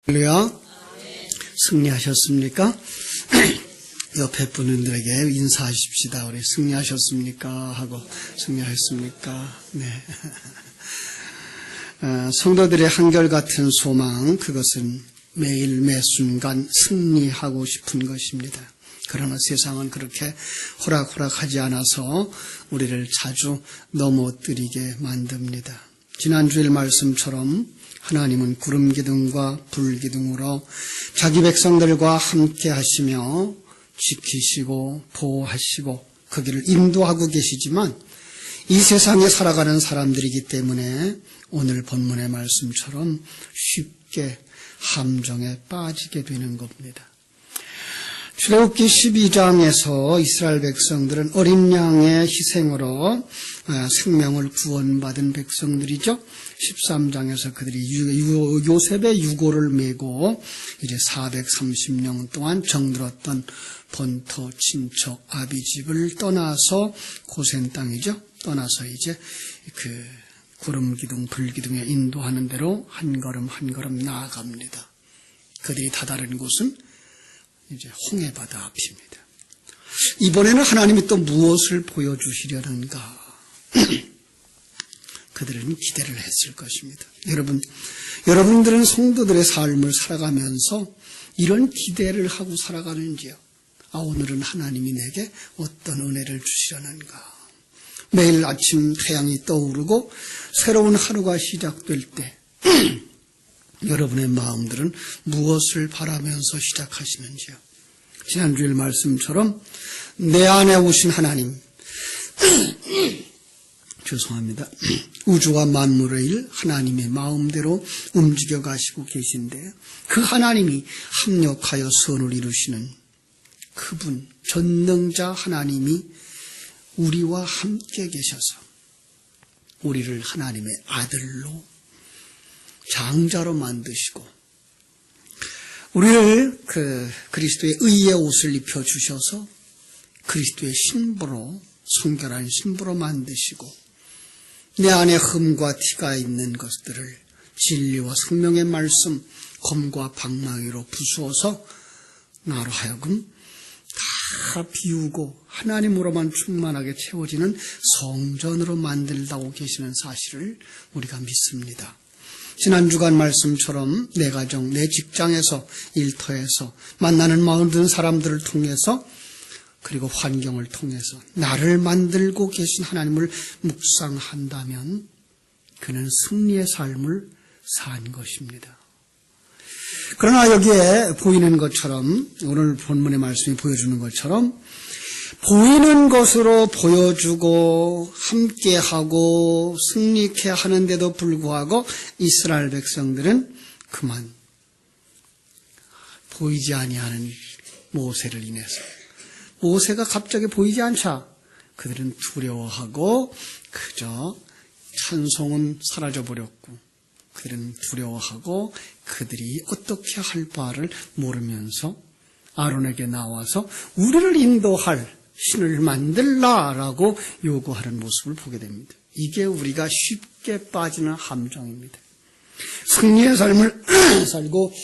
할렐루야. 승리하셨습니까? 옆에 분들에게 인사하십시다. 우리 승리하셨습니까? 하고 승리하셨습니까? 네. 성도들의 한결같은 소망, 그것은 매일 매 순간 승리하고 싶은 것입니다. 그러나 세상은 그렇게 호락호락하지 않아서 우리를 자주 넘어뜨리게 만듭니다. 지난주일 말씀처럼 하나님은 구름기둥과 불기둥으로 자기 백성들과 함께 하시며 지키시고 보호하시고 그 길을 인도하고 계시지만 이 세상에 살아가는 사람들이기 때문에 오늘 본문의 말씀처럼 쉽게 함정에 빠지게 되는 겁니다. 출애굽기 12장에서 이스라엘 백성들은 어린 양의 희생으로 생명을 구원받은 백성들이죠. 13장에서 그들이 요셉의 유고를 메고 이제 430년 동안 정들었던 본토 친척 아비집을 떠나서 고센 땅이죠. 떠나서 이제 그 구름기둥 불기둥에 인도하는 대로 한 걸음 한 걸음 나아갑니다. 그들이 다다른 곳은 이제 홍해바다 앞입니다. 이번에는 하나님이 또 무엇을 보여주시려는가? 그들은 기대를 했을 것입니다. 여러분들은 성도들의 삶을 살아가면서 이런 기대를 하고 살아가는지요? 오늘은 하나님이 내게 어떤 은혜를 주시려는가? 매일 아침 태양이 떠오르고 새로운 하루가 시작될 때 여러분의 마음들은 무엇을 바라면서 시작하시는지요? 지난주일 말씀처럼 내 안에 오신 하나님, 죄송합니다. 우주와 만물의 일 하나님의 마음대로 움직여 가시고 계신데 그 하나님이 합력하여 선을 이루시는 그분, 전능자 하나님이 우리와 함께 계셔서 우리를 하나님의 아들로 장자로 만드시고 우리를 그리스도의 의의 옷을 입혀주셔서 그리스도의 신부로 성결한 신부로 만드시고 내 안에 흠과 티가 있는 것들을 진리와 성령의 말씀, 검과 방망이로 부수어서 나로 하여금 다 비우고 하나님으로만 충만하게 채워지는 성전으로 만들다고 계시는 사실을 우리가 믿습니다. 지난 주간 말씀처럼 내 가정, 내 직장에서, 일터에서 만나는 모든 사람들을 통해서 그리고 환경을 통해서 나를 만들고 계신 하나님을 묵상한다면 그는 승리의 삶을 산 것입니다. 그러나 여기에 보이는 것처럼 오늘 본문의 말씀이 보여주는 것처럼 보이는 것으로 보여주고 함께하고 승리케 하는데도 불구하고 이스라엘 백성들은 그만 보이지 아니하는 모세를 인해서 모세가 갑자기 보이지 않자 그들은 두려워하고 그저 찬송은 사라져버렸고 그들은 두려워하고 그들이 어떻게 할 바를 모르면서 아론에게 나와서 우리를 인도할 신을 만들라라고 요구하는 모습을 보게 됩니다. 이게 우리가 쉽게 빠지는 함정입니다. 승리의 삶을 살고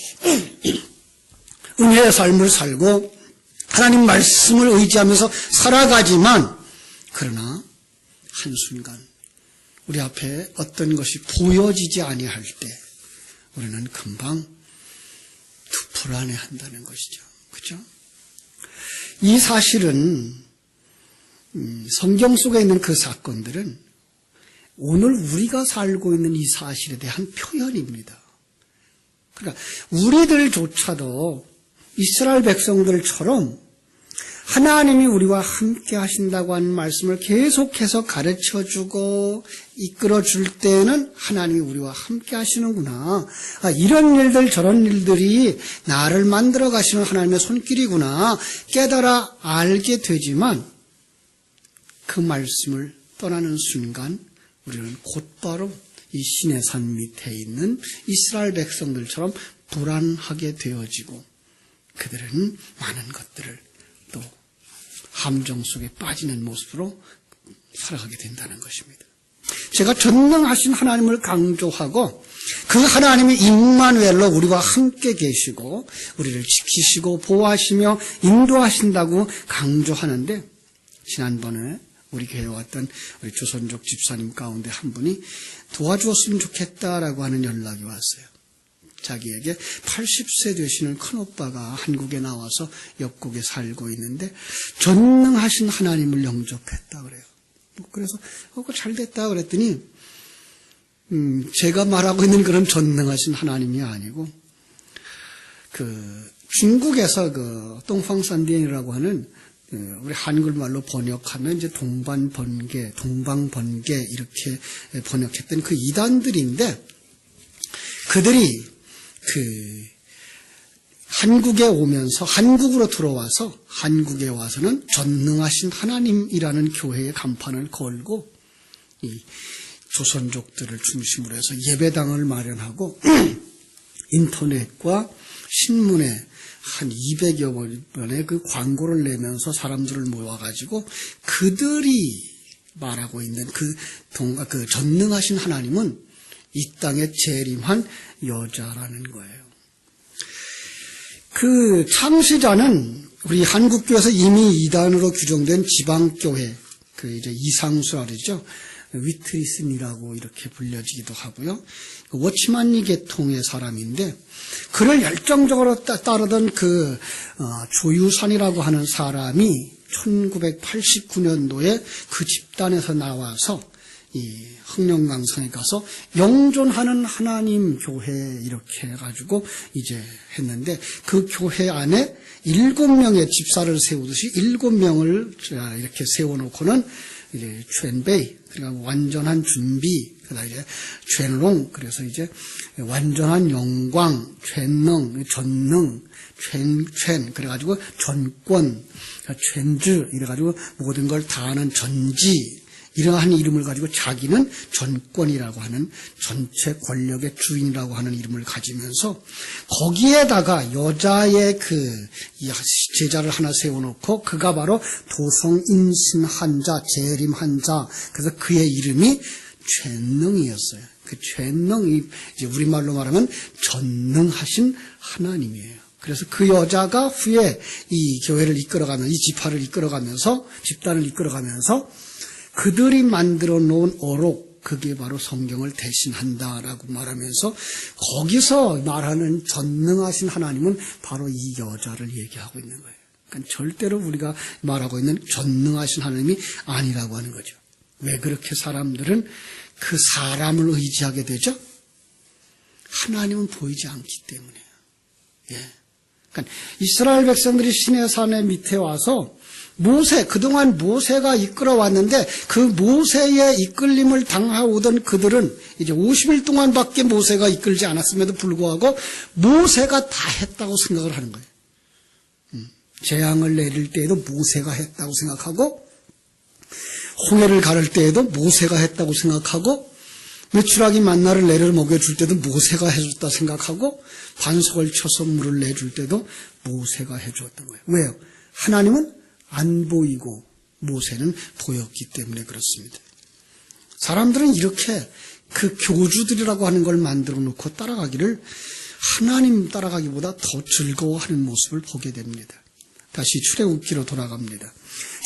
은혜의 삶을 살고 하나님 말씀을 의지하면서 살아가지만 그러나 한순간 우리 앞에 어떤 것이 보여지지 아니할 때 우리는 금방 불안해한다는 것이죠. 그렇죠? 이 사실은 성경 속에 있는 그 사건들은 오늘 우리가 살고 있는 이 사실에 대한 표현입니다. 그러니까 우리들조차도 이스라엘 백성들처럼 하나님이 우리와 함께 하신다고 하는 말씀을 계속해서 가르쳐주고 이끌어줄 때는 하나님이 우리와 함께 하시는구나. 이런 일들 저런 일들이 나를 만들어 가시는 하나님의 손길이구나 깨달아 알게 되지만 그 말씀을 떠나는 순간 우리는 곧바로 이 시내산 밑에 있는 이스라엘 백성들처럼 불안하게 되어지고 그들은 많은 것들을 또 함정 속에 빠지는 모습으로 살아가게 된다는 것입니다. 제가 전능하신 하나님을 강조하고 그 하나님이 임마누엘로 우리와 함께 계시고 우리를 지키시고 보호하시며 인도하신다고 강조하는데, 지난번에 우리 교회에 왔던 우리 조선족 집사님 가운데 한 분이 도와주었으면 좋겠다라고 하는 연락이 왔어요. 자기에게 80세 되시는 큰오빠가 한국에 나와서 역국에 살고 있는데 전능하신 하나님을 영접했다 그래요. 그래서 잘 됐다 그랬더니 제가 말하고 있는 그런 전능하신 하나님이 아니고 중국에서 똥팡산디엔이라고 하는 우리 한글말로 번역하면 이제 동방번개 이렇게 번역했던 그 이단들인데, 그들이 한국에 오면서 한국으로 들어와서 한국에 와서는 전능하신 하나님이라는 교회의 간판을 걸고 이 조선족들을 중심으로 해서 예배당을 마련하고 인터넷과 신문에 한 200여 번의 그 광고를 내면서 사람들을 모아가지고 그들이 말하고 있는 그 전능하신 하나님은 이 땅에 재림한 여자라는 거예요. 그 창시자는 우리 한국교회에서 이미 이단으로 규정된 지방교회, 이제 이상수라 그러죠. 위트리슨이라고 이렇게 불려지기도 하고요. 워치만리 계통의 사람인데, 그를 열정적으로 따르던 조유산이라고 하는 사람이 1989년도에 그 집단에서 나와서 이 흑령강성에 가서 영존하는 하나님 교회 이렇게 해가지고 이제 했는데, 그 교회 안에 7명의 집사를 세우듯이 7명을 이렇게 세워놓고는 이제 촨베이, 그러니까 완전한 준비, 그다음에 이제 촨롱, 그래서 이제 완전한 영광, 촨능, 전능, 촨, 그래가지고 전권, 촨즈, 이래가지고 모든 걸 다 아는 전지, 이러한 이름을 가지고 자기는 전권이라고 하는 전체 권력의 주인이라고 하는 이름을 가지면서 거기에다가 여자의 제자를 하나 세워놓고 그가 바로 도성임신한자, 재림한자, 그래서 그의 이름이 촨능이었어요. 그 촨능이 이제 우리말로 말하면 전능하신 하나님이에요. 그래서 그 여자가 후에 이 교회를 이끌어가면서, 이 지파를 이끌어가면서, 집단을 이끌어가면서 그들이 만들어 놓은 어록, 그게 바로 성경을 대신한다라고 말하면서 거기서 말하는 전능하신 하나님은 바로 이 여자를 얘기하고 있는 거예요. 그러니까 절대로 우리가 말하고 있는 전능하신 하나님이 아니라고 하는 거죠. 왜 그렇게 사람들은 그 사람을 의지하게 되죠? 하나님은 보이지 않기 때문이에요. 예. 그러니까 이스라엘 백성들이 시내산의 밑에 와서 그동안 모세가 이끌어왔는데 그 모세의 이끌림을 당하오던 그들은 이제 50일 동안밖에 모세가 이끌지 않았음에도 불구하고 모세가 다 했다고 생각을 하는 거예요. 재앙을 내릴 때에도 모세가 했다고 생각하고, 홍해를 가를 때에도 모세가 했다고 생각하고, 메추라기 만나를 내려 먹여줄 때도 모세가 해줬다 생각하고, 반석을 쳐서 물을 내줄 때도 모세가 해주었던 거예요. 왜요? 하나님은 안 보이고 모세는 보였기 때문에 그렇습니다. 사람들은 이렇게 그 교주들이라고 하는 걸 만들어 놓고 따라가기를 하나님 따라가기보다 더 즐거워하는 모습을 보게 됩니다. 다시 출애굽기로 돌아갑니다.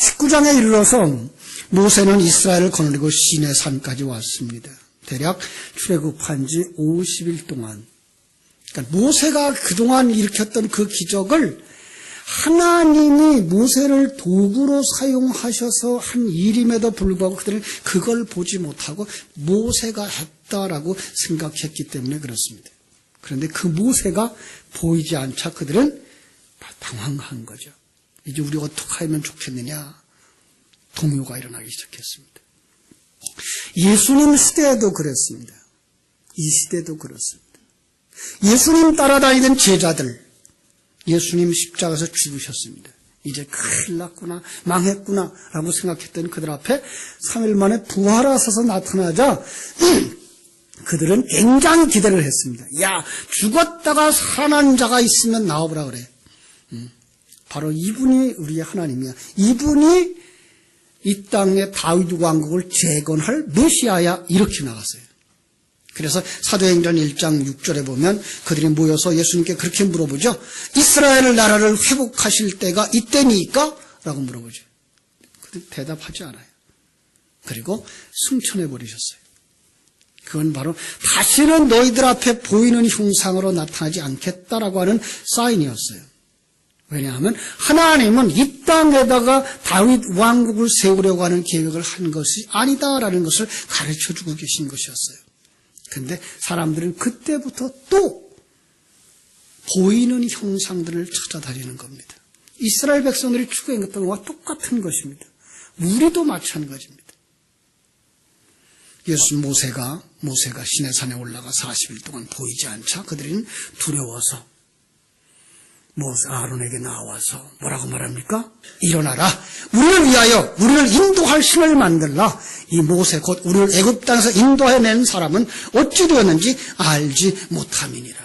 19장에 이르러서 모세는 이스라엘을 거느리고 시내 산까지 왔습니다. 대략 출애굽한 지 50일 동안. 그러니까 모세가 그동안 일으켰던 그 기적을 하나님이 모세를 도구로 사용하셔서 한 일임에도 불구하고 그들은 그걸 보지 못하고 모세가 했다라고 생각했기 때문에 그렇습니다. 그런데 그 모세가 보이지 않자 그들은 당황한 거죠. 이제 우리 어떻게 하면 좋겠느냐, 동요가 일어나기 시작했습니다. 예수님 시대에도 그랬습니다. 이 시대도 그렇습니다. 예수님 따라다니던 제자들, 예수님 십자가에서 죽으셨습니다. 이제 큰일 났구나, 망했구나 라고 생각했던 그들 앞에 3일 만에 부활하셔서 나타나자 그들은 굉장히 기대를 했습니다. 야, 죽었다가 살아난 자가 있으면 나와보라 그래. 바로 이분이 우리의 하나님이야. 이분이 이 땅의 다윗 왕국을 재건할 메시아야, 이렇게 나갔어요. 그래서 사도행전 1장 6절에 보면 그들이 모여서 예수님께 그렇게 물어보죠. 이스라엘 나라를 회복하실 때가 이때니까? 라고 물어보죠. 그들 대답하지 않아요. 그리고 승천해버리셨어요. 그건 바로 다시는 너희들 앞에 보이는 형상으로 나타나지 않겠다라고 하는 사인이었어요. 왜냐하면 하나님은 이 땅에다가 다윗 왕국을 세우려고 하는 계획을 한 것이 아니다라는 것을 가르쳐주고 계신 것이었어요. 그런데 사람들은 그때부터 또 보이는 형상들을 찾아다니는 겁니다. 이스라엘 백성들이 추구했던 것과 똑같은 것입니다. 우리도 마찬가지입니다. 모세가 시내산에 올라가 40일 동안 보이지 않자 그들은 두려워서 아론에게 나와서 뭐라고 말합니까? 일어나라. 우리를 위하여 우리를 인도할 신을 만들라. 이 모세 곧 우리를 애굽 땅에서 인도해낸 사람은 어찌 되었는지 알지 못함이니라.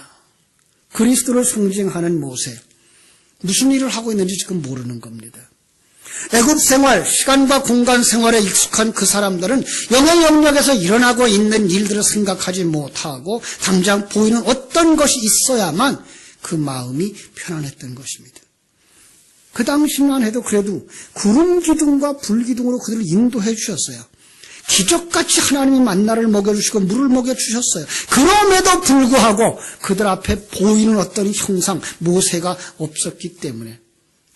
그리스도를 상징하는 모세. 무슨 일을 하고 있는지 지금 모르는 겁니다. 애굽 생활, 시간과 공간 생활에 익숙한 그 사람들은 영의 영역에서 일어나고 있는 일들을 생각하지 못하고 당장 보이는 어떤 것이 있어야만 그 마음이 편안했던 것입니다. 그 당시만 해도 그래도 구름 기둥과 불 기둥으로 그들을 인도해 주셨어요. 기적같이 하나님이 만나를 먹여주시고 물을 먹여주셨어요. 그럼에도 불구하고 그들 앞에 보이는 어떤 형상, 모세가 없었기 때문에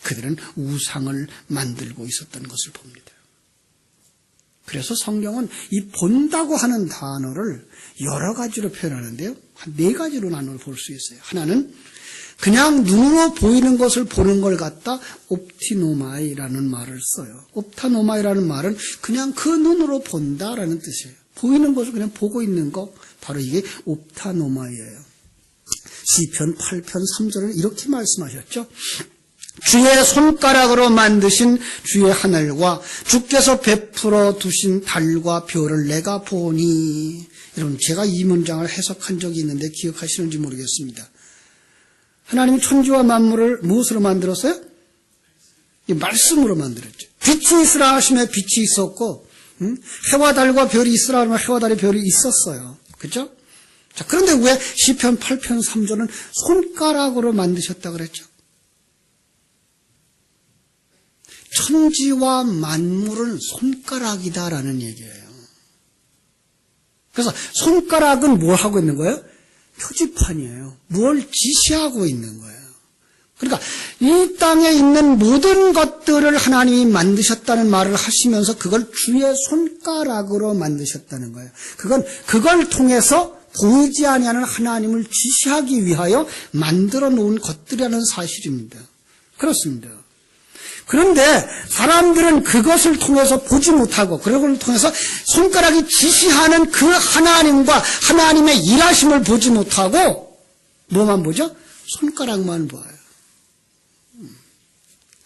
그들은 우상을 만들고 있었던 것을 봅니다. 그래서 성경은 이 본다고 하는 단어를 여러 가지로 표현하는데요. 한 4가지로 나눠 볼 수 있어요. 하나는 그냥 눈으로 보이는 것을 보는 걸 갖다 옵티노마이라는 말을 써요. 옵타노마이라는 말은 그냥 그 눈으로 본다라는 뜻이에요. 보이는 것을 그냥 보고 있는 거, 바로 이게 옵타노마이예요. 시편 8편 3절은 이렇게 말씀하셨죠. 주의 손가락으로 만드신 주의 하늘과 주께서 베풀어 두신 달과 별을 내가 보니. 여러분, 제가 이 문장을 해석한 적이 있는데 기억하시는지 모르겠습니다. 하나님이 천지와 만물을 무엇으로 만들었어요? 이 말씀으로 만들었죠. 빛이 있으라 하시면 빛이 있었고, 해와 달과 별이 있으라 하면 해와 달의 별이 있었어요. 그렇죠? 자, 그런데 왜 시편 8편 3절은 손가락으로 만드셨다 그랬죠? 천지와 만물은 손가락이다라는 얘기예요. 그래서 손가락은 뭘 하고 있는 거예요? 표지판이에요. 뭘 지시하고 있는 거예요. 그러니까 이 땅에 있는 모든 것들을 하나님이 만드셨다는 말을 하시면서 그걸 주의 손가락으로 만드셨다는 거예요. 그걸 통해서 보이지 아니하는 하나님을 지시하기 위하여 만들어 놓은 것들이라는 사실입니다. 그렇습니다. 그런데 사람들은 그것을 통해서 보지 못하고 그걸 통해서 손가락이 지시하는 그 하나님과 하나님의 일하심을 보지 못하고 뭐만 보죠? 손가락만 봐요.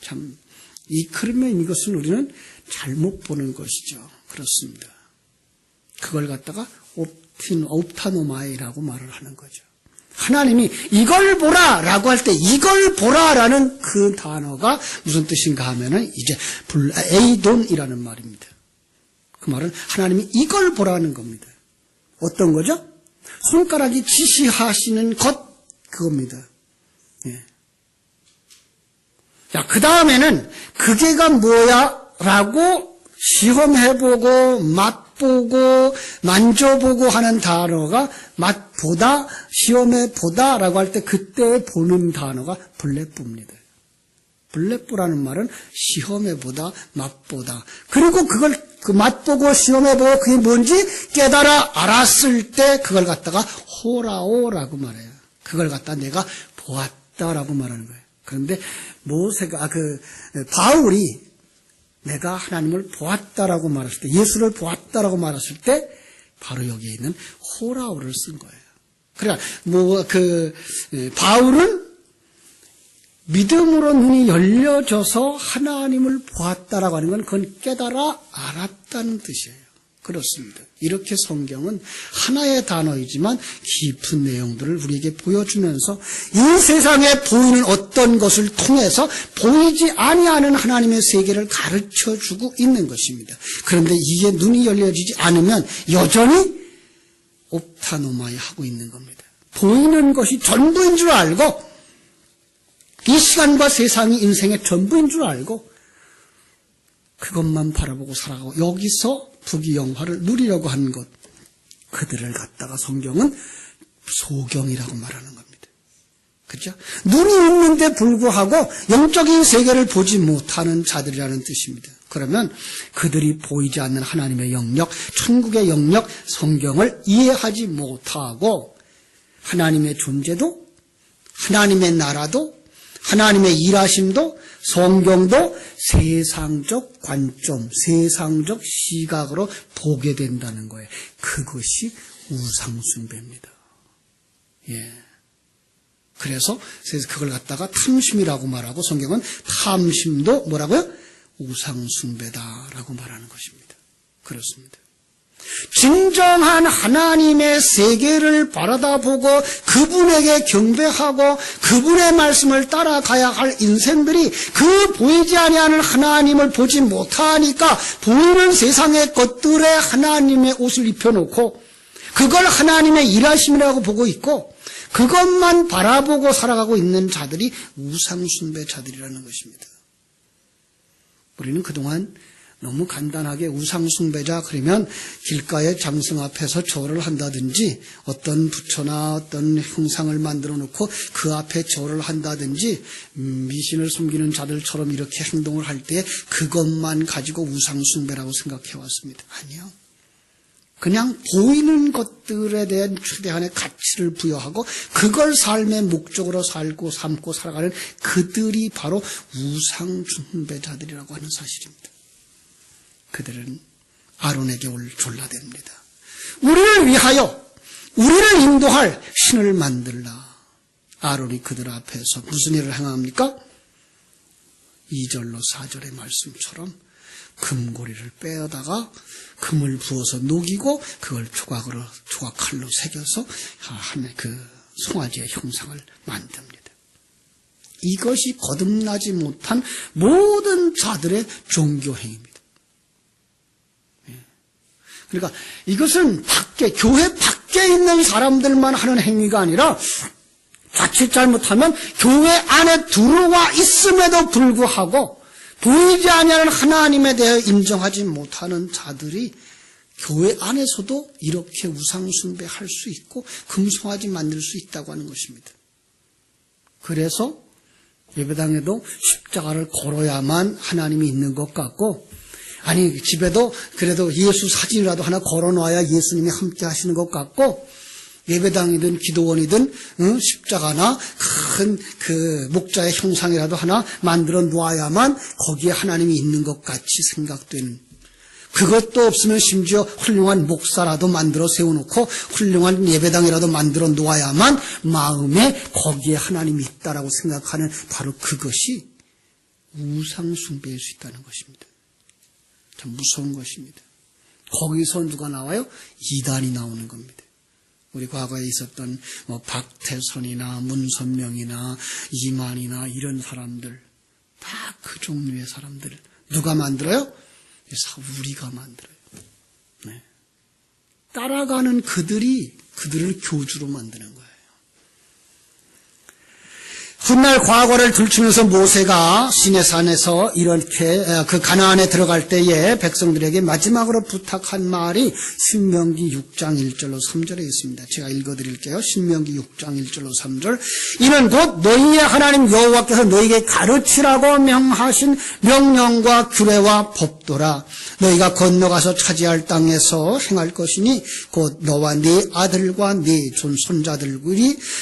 참, 그러면 이것은 우리는 잘못 보는 것이죠. 그렇습니다. 그걸 갖다가 옵타노마이라고 말을 하는 거죠. 하나님이 이걸 보라 라고 할 때 이걸 보라 라는 그 단어가 무슨 뜻인가 하면은 이제 에이돈이라는 말입니다. 그 말은 하나님이 이걸 보라는 겁니다. 어떤 거죠? 손가락이 지시하시는 것, 그겁니다. 예. 자, 그 다음에는 그게가 뭐야 라고 시험해보고 맛보고 만져보고 하는 단어가 맛보다 시험해보다 라고 할 때 그때 보는 단어가 블레뿌입니다. 블레뿌라는 말은 시험해보다 맛보다. 그리고 그걸 맛보고 시험해보고 그게 뭔지 깨달아 알았을 때 그걸 갖다가 호라오라고 말해요. 그걸 갖다 내가 보았다라고 말하는 거예요. 그런데 바울이 내가 하나님을 보았다라고 말했을 때, 예수를 보았다라고 말했을 때, 바로 여기에 있는 호라오를 쓴 거예요. 그러니까, 바울은 믿음으로 눈이 열려져서 하나님을 보았다라고 하는 건 그건 깨달아 알았다는 뜻이에요. 그렇습니다. 이렇게 성경은 하나의 단어이지만 깊은 내용들을 우리에게 보여주면서 이 세상에 보이는 어떤 것을 통해서 보이지 아니하는 하나님의 세계를 가르쳐주고 있는 것입니다. 그런데 이게 눈이 열려지지 않으면 여전히 옵타노마이 하고 있는 겁니다. 보이는 것이 전부인 줄 알고 이 시간과 세상이 인생의 전부인 줄 알고 그것만 바라보고 살아가고 여기서 부귀영화를 누리려고 한 것, 그들을 갖다가 성경은 소경이라고 말하는 겁니다. 그렇죠? 눈이 있는데 불구하고 영적인 세계를 보지 못하는 자들이라는 뜻입니다. 그러면 그들이 보이지 않는 하나님의 영역, 천국의 영역, 성경을 이해하지 못하고 하나님의 존재도, 하나님의 나라도, 하나님의 일하심도, 성경도 세상적 관점, 세상적 시각으로 보게 된다는 거예요. 그것이 우상숭배입니다. 예. 그래서 그걸 갖다가 탐심이라고 말하고 성경은 탐심도 뭐라고요? 우상숭배다라고 말하는 것입니다. 그렇습니다. 진정한 하나님의 세계를 바라다보고 그분에게 경배하고 그분의 말씀을 따라가야 할 인생들이 그 보이지 아니하는 하나님을 보지 못하니까 보이는 세상의 것들에 하나님의 옷을 입혀놓고 그걸 하나님의 일하심이라고 보고 있고 그것만 바라보고 살아가고 있는 자들이 우상숭배자들이라는 것입니다. 우리는 그동안 너무 간단하게 우상숭배자 그러면 길가의 장승 앞에서 절을 한다든지 어떤 부처나 어떤 형상을 만들어 놓고 그 앞에 절을 한다든지 미신을 섬기는 자들처럼 이렇게 행동을 할 때 그것만 가지고 우상숭배라고 생각해 왔습니다. 아니요. 그냥 보이는 것들에 대한 최대한의 가치를 부여하고 그걸 삶의 목적으로 살고 삼고 살아가는 그들이 바로 우상숭배자들이라고 하는 사실입니다. 그들은 아론에게 올 졸라댑니다. 우리를 위하여 우리를 인도할 신을 만들라. 아론이 그들 앞에서 무슨 일을 행합니까? 2절로 4절의 말씀처럼 금고리를 빼어다가 금을 부어서 녹이고 그걸 조각칼로 새겨서 그 송아지의 형상을 만듭니다. 이것이 거듭나지 못한 모든 자들의 종교행위입니다. 그러니까 이것은 교회 밖에 있는 사람들만 하는 행위가 아니라 자칫 잘못하면 교회 안에 들어와 있음에도 불구하고 보이지 아니하는 하나님에 대해 인정하지 못하는 자들이 교회 안에서도 이렇게 우상숭배할 수 있고 금송아지 만들 수 있다고 하는 것입니다. 그래서 예배당에도 십자가를 걸어야만 하나님이 있는 것 같고 아니 집에도 그래도 예수 사진이라도 하나 걸어놔야 예수님이 함께 하시는 것 같고 예배당이든 기도원이든 십자가나 큰 그 목자의 형상이라도 하나 만들어 놓아야만 거기에 하나님이 있는 것 같이 생각되는 그것도 없으면 심지어 훌륭한 목사라도 만들어 세워놓고 훌륭한 예배당이라도 만들어 놓아야만 마음에 거기에 하나님이 있다라고 생각하는 바로 그것이 우상숭배일 수 있다는 것입니다. 참 무서운 것입니다. 거기서 누가 나와요? 이단이 나오는 겁니다. 우리 과거에 있었던 박태선이나 문선명이나 이만이나 이런 사람들 다 그 종류의 사람들 누가 만들어요? 우리가 만들어요. 네. 따라가는 그들을 교주로 만드는 거예요. 훗날 과거를 들추면서 모세가 시내산에서 이렇게 그 가나안에 들어갈 때에 백성들에게 마지막으로 부탁한 말이 신명기 6장 1절로 3절에 있습니다. 제가 읽어드릴게요. 신명기 6장 1절로 3절 이는 곧 너희의 하나님 여호와께서 너희에게 가르치라고 명하신 명령과 규례와 법도라. 너희가 건너가서 차지할 땅에서 행할 것이니 곧 너와 네 아들과 네 손자들이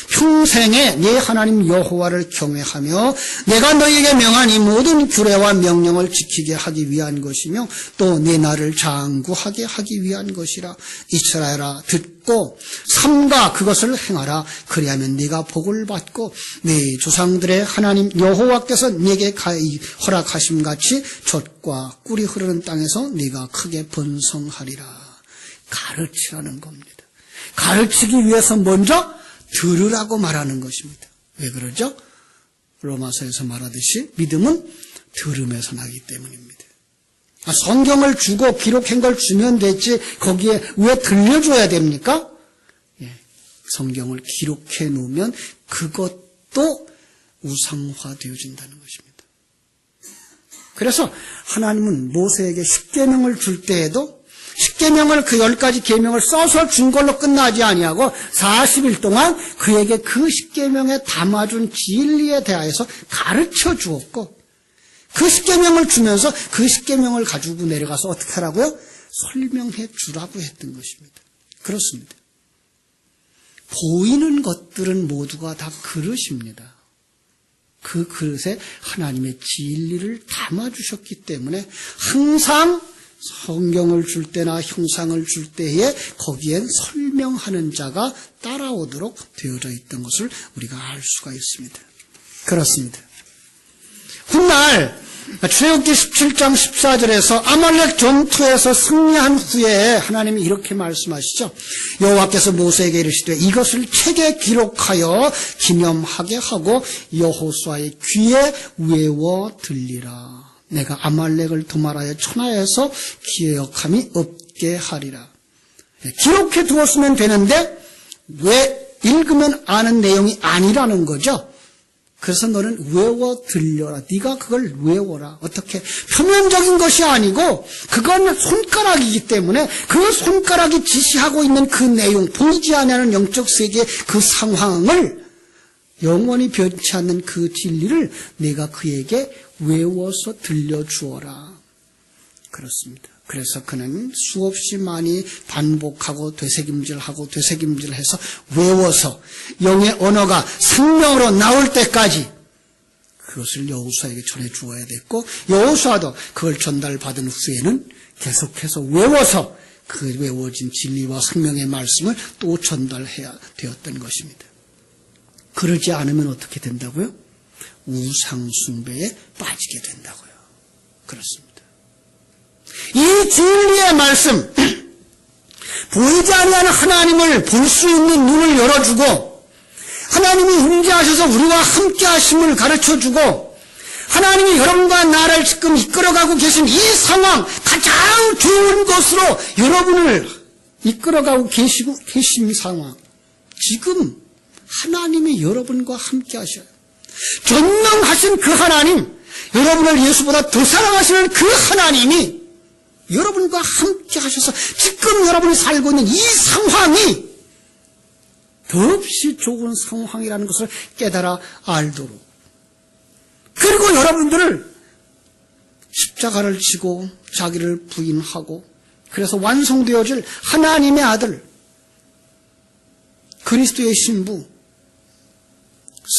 평생에 네 하나님 여호와를 경외하며 내가 너희에게 명한 이 모든 규례와 명령을 지키게 하기 위한 것이며 또 네 나를 장구하게 하기 위한 것이라. 이스라엘아 듣고 삼가 그것을 행하라. 그리하면 네가 복을 받고 네 조상들의 하나님 여호와께서 네게 허락하심같이 젖과 꿀이 흐르는 땅에서 네가 크게 번성하리라. 가르치라는 겁니다. 가르치기 위해서 먼저 들으라고 말하는 것입니다. 왜 그러죠? 로마서에서 말하듯이 믿음은 들음에서 나기 때문입니다. 성경을 주고 기록한 걸 주면 되지 거기에 왜 들려줘야 됩니까? 성경을 기록해 놓으면 그것도 우상화되어진다는 것입니다. 그래서 하나님은 모세에게 십계명을 줄 때에도 십계명을 그 10가지 계명을 써서 준 걸로 끝나지 아니하고 40일 동안 그에게 그 십계명에 담아준 진리에 대하여서 가르쳐 주었고 그 십계명을 주면서 그 십계명을 가지고 내려가서 어떻게 하라고요? 설명해 주라고 했던 것입니다. 그렇습니다. 보이는 것들은 모두가 다 그릇입니다. 그 그릇에 하나님의 진리를 담아주셨기 때문에 항상 성경을 줄 때나 형상을 줄 때에 거기엔 설명하는 자가 따라오도록 되어져 있던 것을 우리가 알 수가 있습니다. 그렇습니다. 훗날 출애굽기 17장 14절에서 아말렉 전투에서 승리한 후에 하나님이 이렇게 말씀하시죠. 여호와께서 모세에게 이르시되 이것을 책에 기록하여 기념하게 하고 여호수아의 귀에 외워 들리라. 내가 아말렉을 도말하여 천하에서 기억함이 없게 하리라. 기록해 두었으면 되는데 왜 읽으면 아는 내용이 아니라는 거죠. 그래서 너는 외워 들려라. 네가 그걸 외워라. 어떻게? 표면적인 것이 아니고 그건 손가락이기 때문에 그 손가락이 지시하고 있는 그 내용, 보이지 않는 영적 세계의 그 상황을 영원히 변치 않는 그 진리를 내가 그에게 외워서 들려주어라. 그렇습니다. 그래서 그는 수없이 많이 반복하고 되새김질해서 외워서 영의 언어가 생명으로 나올 때까지 그것을 여호수아에게 전해주어야 됐고 여호수아도 그걸 전달받은 후에는 계속해서 외워서 그 외워진 진리와 생명의 말씀을 또 전달해야 되었던 것입니다. 그러지 않으면 어떻게 된다고요? 우상숭배에 빠지게 된다고요. 그렇습니다. 이 진리의 말씀, 보이지 아니하는 하나님을 볼 수 있는 눈을 열어주고 하나님이 임재하셔서 우리와 함께 하심을 가르쳐주고 하나님이 여러분과 나를 지금 이끌어가고 계신 이 상황, 가장 좋은 것으로 여러분을 이끌어가고 계신 상황, 지금 하나님이 여러분과 함께 하셔요. 전능하신 그 하나님, 여러분을 예수보다 더 사랑하시는 그 하나님이 여러분과 함께 하셔서 지금 여러분이 살고 있는 이 상황이 더없이 좋은 상황이라는 것을 깨달아 알도록, 그리고 여러분들을 십자가를 지고 자기를 부인하고 그래서 완성되어질 하나님의 아들 그리스도의 신부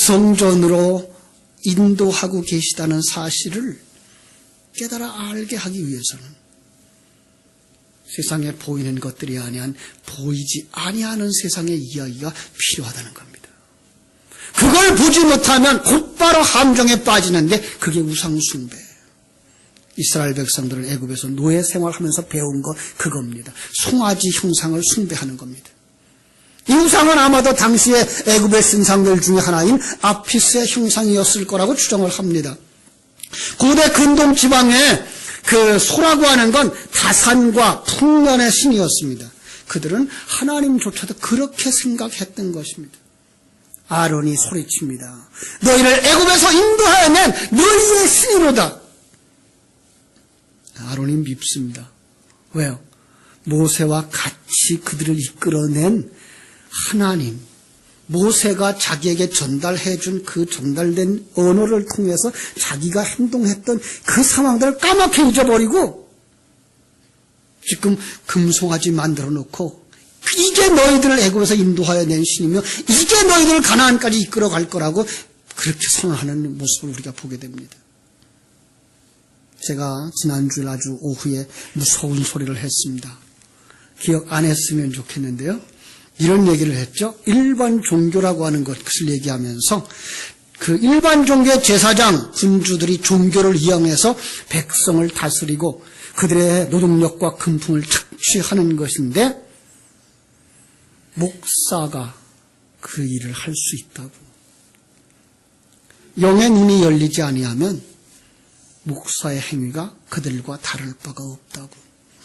성전으로 인도하고 계시다는 사실을 깨달아 알게 하기 위해서는 세상에 보이는 것들이 아니한 보이지 아니하는 세상의 이야기가 필요하다는 겁니다. 그걸 보지 못하면 곧바로 함정에 빠지는데 그게 우상숭배. 이스라엘 백성들은 애굽에서 노예 생활하면서 배운 거 그겁니다. 송아지 형상을 숭배하는 겁니다. 이 우상은 아마도 당시의 애굽의 신상들 중에 하나인 아피스의 형상이었을 거라고 추정을 합니다. 고대 근동 지방에 그 소라고 하는 건 다산과 풍년의 신이었습니다. 그들은 하나님조차도 그렇게 생각했던 것입니다. 아론이 소리칩니다. 너희를 애굽에서 인도하여 낸 너희의 신이로다. 아론이 밉습니다. 왜요? 모세와 같이 그들을 이끌어낸 하나님, 모세가 자기에게 전달해준 그 전달된 언어를 통해서 자기가 행동했던 그 상황들을 까맣게 잊어버리고 지금 금송아지 만들어 놓고 이게 너희들을 애굽에서 인도하여 낸 신이며 이게 너희들을 가나안까지 이끌어 갈 거라고 그렇게 선언하는 모습을 우리가 보게 됩니다. 제가 지난주에 아주 오후에 무서운 소리를 했습니다. 기억 안 했으면 좋겠는데요. 이런 얘기를 했죠. 일반 종교라고 하는 것을 얘기하면서 그 일반 종교의 제사장, 군주들이 종교를 이용해서 백성을 다스리고 그들의 노동력과 금품을 착취하는 것인데 목사가 그 일을 할 수 있다고. 영의 눈이 열리지 아니하면 목사의 행위가 그들과 다를 바가 없다고.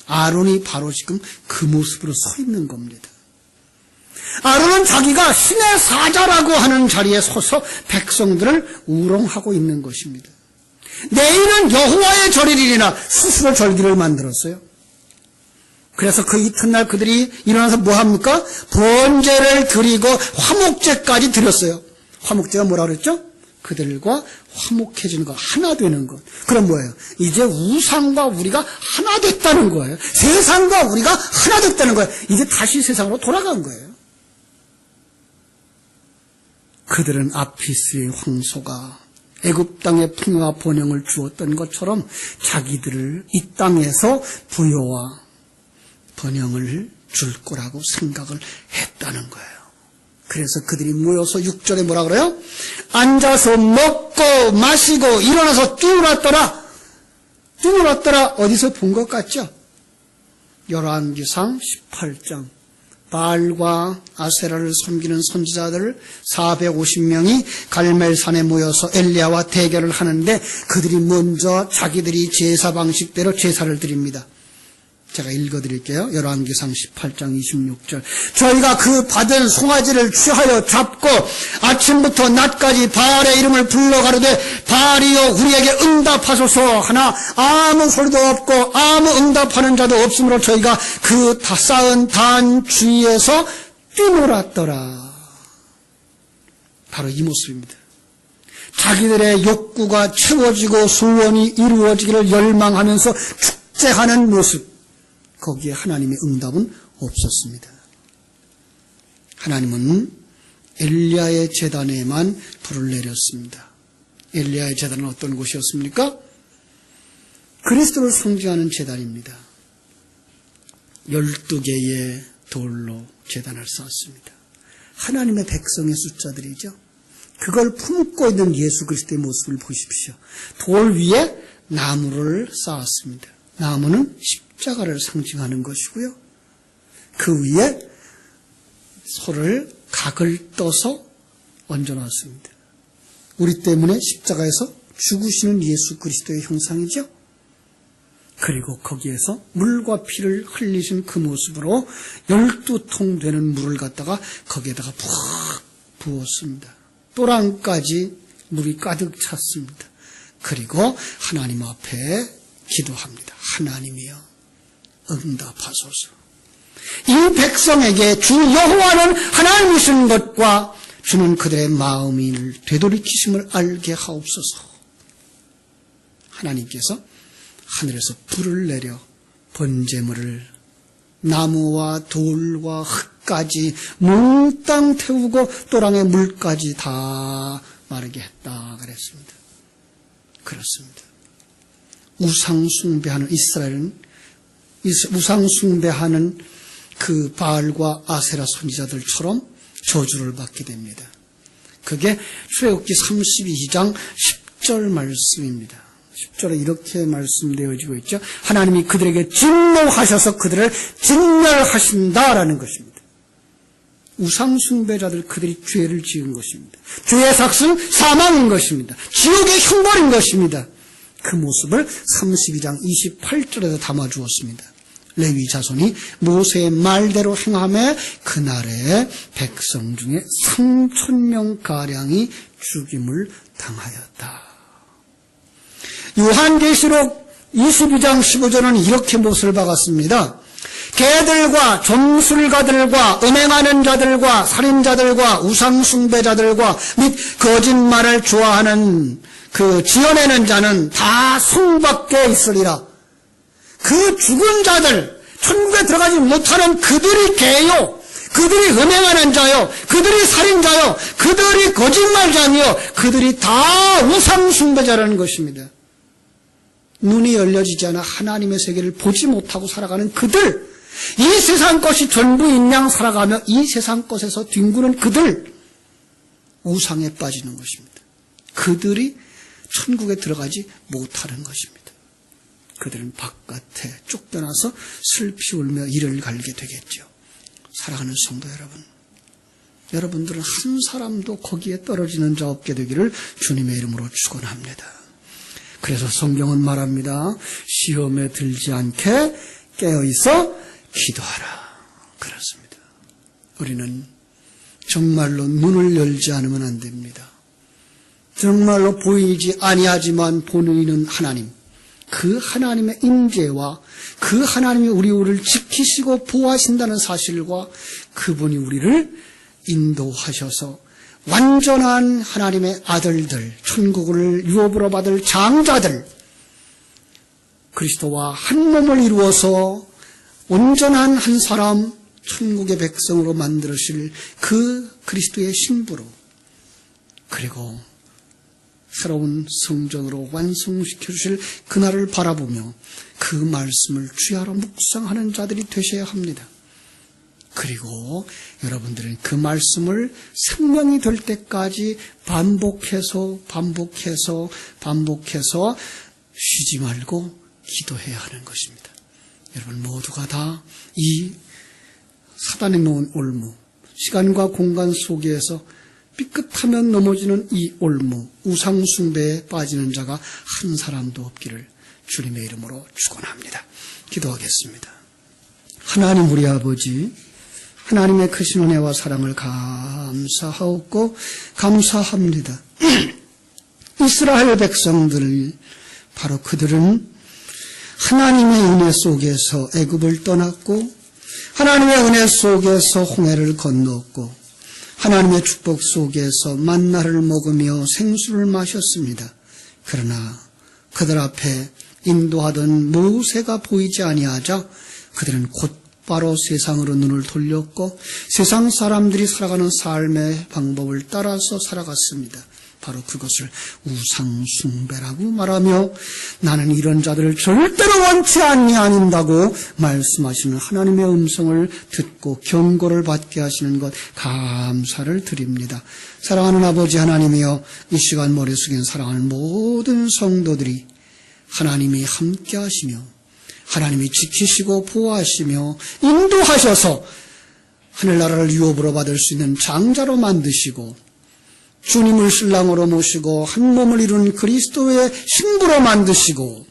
아론이 바로 지금 그 모습으로 서 있는 겁니다. 아론은 자기가 신의 사자라고 하는 자리에 서서 백성들을 우롱하고 있는 것입니다. 내일은 여호와의 절일이나 스스로 절기를 만들었어요. 그래서 그 이튿날 그들이 일어나서 뭐 합니까? 번제를 드리고 화목제까지 드렸어요. 화목제가 뭐라 그랬죠? 그들과 화목해지는 것, 하나 되는 것. 그럼 뭐예요? 이제 우상과 우리가 하나 됐다는 거예요. 세상과 우리가 하나 됐다는 거예요. 이제 다시 세상으로 돌아간 거예요. 그들은 아피스의 황소가 애굽 땅에 풍요와 번영을 주었던 것처럼 자기들을 이 땅에서 부여와 번영을 줄 거라고 생각을 했다는 거예요. 그래서 그들이 모여서 6절에 뭐라 그래요? 앉아서 먹고 마시고 일어나서 뛰어났더라. 뛰어났더라. 어디서 본 것 같죠? 열왕기상 18장. 바알과 아세라를 섬기는 선지자들 450명이 갈멜산에 모여서 엘리야와 대결을 하는데 그들이 먼저 자기들이 제사 방식대로 제사를 드립니다. 제가 읽어드릴게요. 열왕기상 18장 26절. 저희가 그 받은 송아지를 취하여 잡고 아침부터 낮까지 바알의 이름을 불러 가로되 바알이여 우리에게 응답하소서 하나 아무 소리도 없고 아무 응답하는 자도 없으므로 저희가 그 쌓은 단 주위에서 뛰놀았더라. 바로 이 모습입니다. 자기들의 욕구가 채워지고 소원이 이루어지기를 열망하면서 축제하는 모습. 거기에 하나님의 응답은 없었습니다. 하나님은 엘리야의 제단에만 불을 내렸습니다. 엘리야의 제단은 어떤 곳이었습니까? 그리스도를 상징하는 제단입니다. 12개의 돌로 제단을 쌓았습니다. 하나님의 백성의 숫자들이죠. 그걸 품고 있는 예수 그리스도의 모습을 보십시오. 돌 위에 나무를 쌓았습니다. 나무는 십자가를 상징하는 것이고요. 그 위에 소를 각을 떠서 얹어놨습니다. 우리 때문에 십자가에서 죽으시는 예수 그리스도의 형상이죠. 그리고 거기에서 물과 피를 흘리신 그 모습으로 12통 되는 물을 갖다가 거기에다가 푹 부었습니다. 또랑까지 물이 가득 찼습니다. 그리고 하나님 앞에 기도합니다. 하나님이여 응답하소서. 이 백성에게 주 여호와는 하나님이신 것과 주는 그들의 마음을 되돌이키심을 알게 하옵소서. 하나님께서 하늘에서 불을 내려 번제물을 나무와 돌과 흙까지 몽땅 태우고 또랑의 물까지 다 마르게 했다 그랬습니다. 그렇습니다. 우상숭배하는 이스라엘은 우상숭배하는 그 바알과 아세라 선지자들처럼 저주를 받게 됩니다. 그게 출애굽기 32장 10절 말씀입니다. 10절에 이렇게 말씀되어지고 있죠. 하나님이 그들에게 진노하셔서 그들을 진멸하신다라는 것입니다. 우상숭배자들 그들이 죄를 지은 것입니다. 죄의 삭은 사망인 것입니다. 지옥의 형벌인 것입니다. 그 모습을 32장 28절에서 담아주었습니다. 레위 자손이 모세의 말대로 행하며 그날에 백성 중에 3,000명가량이 죽임을 당하였다. 요한계시록 22장 15절은 이렇게 못을 박았습니다. 개들과 점술가들과 음행하는 자들과 살인자들과 우상숭배자들과 및 거짓말을 좋아하는 그 지어내는 자는 다 성밖에 있으리라. 그 죽은 자들, 천국에 들어가지 못하는 그들이 개요, 그들이 음행하는 자요, 그들이 살인자요, 그들이 거짓말자며 그들이 다 우상숭배자라는 것입니다. 눈이 열려지지 않아 하나님의 세계를 보지 못하고 살아가는 그들, 이 세상 것이 전부인 양 살아가며 이 세상 것에서 뒹구는 그들, 우상에 빠지는 것입니다. 그들이 천국에 들어가지 못하는 것입니다. 그들은 바깥에 쫓겨나서 슬피 울며 이를 갈게 되겠죠. 사랑하는 성도 여러분, 여러분들은 한 사람도 거기에 떨어지는 자 없게 되기를 주님의 이름으로 축원합니다. 그래서 성경은 말합니다. 시험에 들지 않게 깨어있어 기도하라. 그렇습니다. 우리는 정말로 눈을 열지 않으면 안 됩니다. 정말로 보이지 아니하지만 보이는 하나님, 그 하나님의 임재와 그 하나님이 우리를 지키시고 보호하신다는 사실과 그분이 우리를 인도하셔서 완전한 하나님의 아들들, 천국을 유업으로 받을 장자들, 그리스도와 한 몸을 이루어서 온전한 한 사람, 천국의 백성으로 만들으실 그 그리스도의 신부로, 그리고 새로운 성전으로 완성시켜 주실 그날을 바라보며 그 말씀을 주야로 묵상하는 자들이 되셔야 합니다. 그리고 여러분들은 그 말씀을 생명이 될 때까지 반복해서 쉬지 말고 기도해야 하는 것입니다. 여러분 모두가 다 이 사단이 놓은 올무, 시간과 공간 속에서 삐끗하면 넘어지는 이 올무, 우상숭배에 빠지는 자가 한 사람도 없기를 주님의 이름으로 축원합니다. 기도하겠습니다. 하나님 우리 아버지, 하나님의 크신 은혜와 사랑을 감사하옵고 감사합니다. 이스라엘 백성들, 바로 그들은 하나님의 은혜 속에서 애굽을 떠났고 하나님의 은혜 속에서 홍해를 건넜고 하나님의 축복 속에서 만나를 먹으며 생수를 마셨습니다. 그러나 그들 앞에 인도하던 모세가 보이지 아니하자 그들은 곧바로 세상으로 눈을 돌렸고 세상 사람들이 살아가는 삶의 방법을 따라서 살아갔습니다. 바로 그것을 우상숭배라고 말하며 나는 이런 자들을 절대로 원치 아니한다고 말씀하시는 하나님의 음성을 듣고 경고를 받게 하시는 것 감사를 드립니다. 사랑하는 아버지 하나님이여, 이 시간 머리 숙인 사랑하는 모든 성도들이 하나님이 함께 하시며 하나님이 지키시고 보호하시며 인도하셔서 하늘나라를 유업으로 받을 수 있는 장자로 만드시고 주님을 신랑으로 모시고 한 몸을 이룬 그리스도의 신부로 만드시고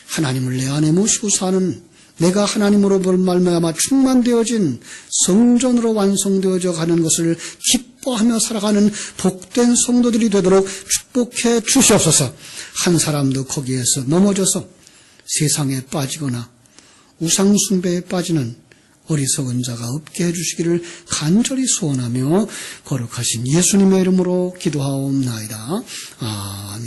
하나님을 내 안에 모시고 사는, 내가 하나님으로 말미암아 충만되어진 성전으로 완성되어져 가는 것을 기뻐하며 살아가는 복된 성도들이 되도록 축복해 주시옵소서. 한 사람도 거기에서 넘어져서 세상에 빠지거나 우상숭배에 빠지는 어리석은 자가 없게 해주시기를 간절히 소원하며 거룩하신 예수님의 이름으로 기도하옵나이다. 아멘.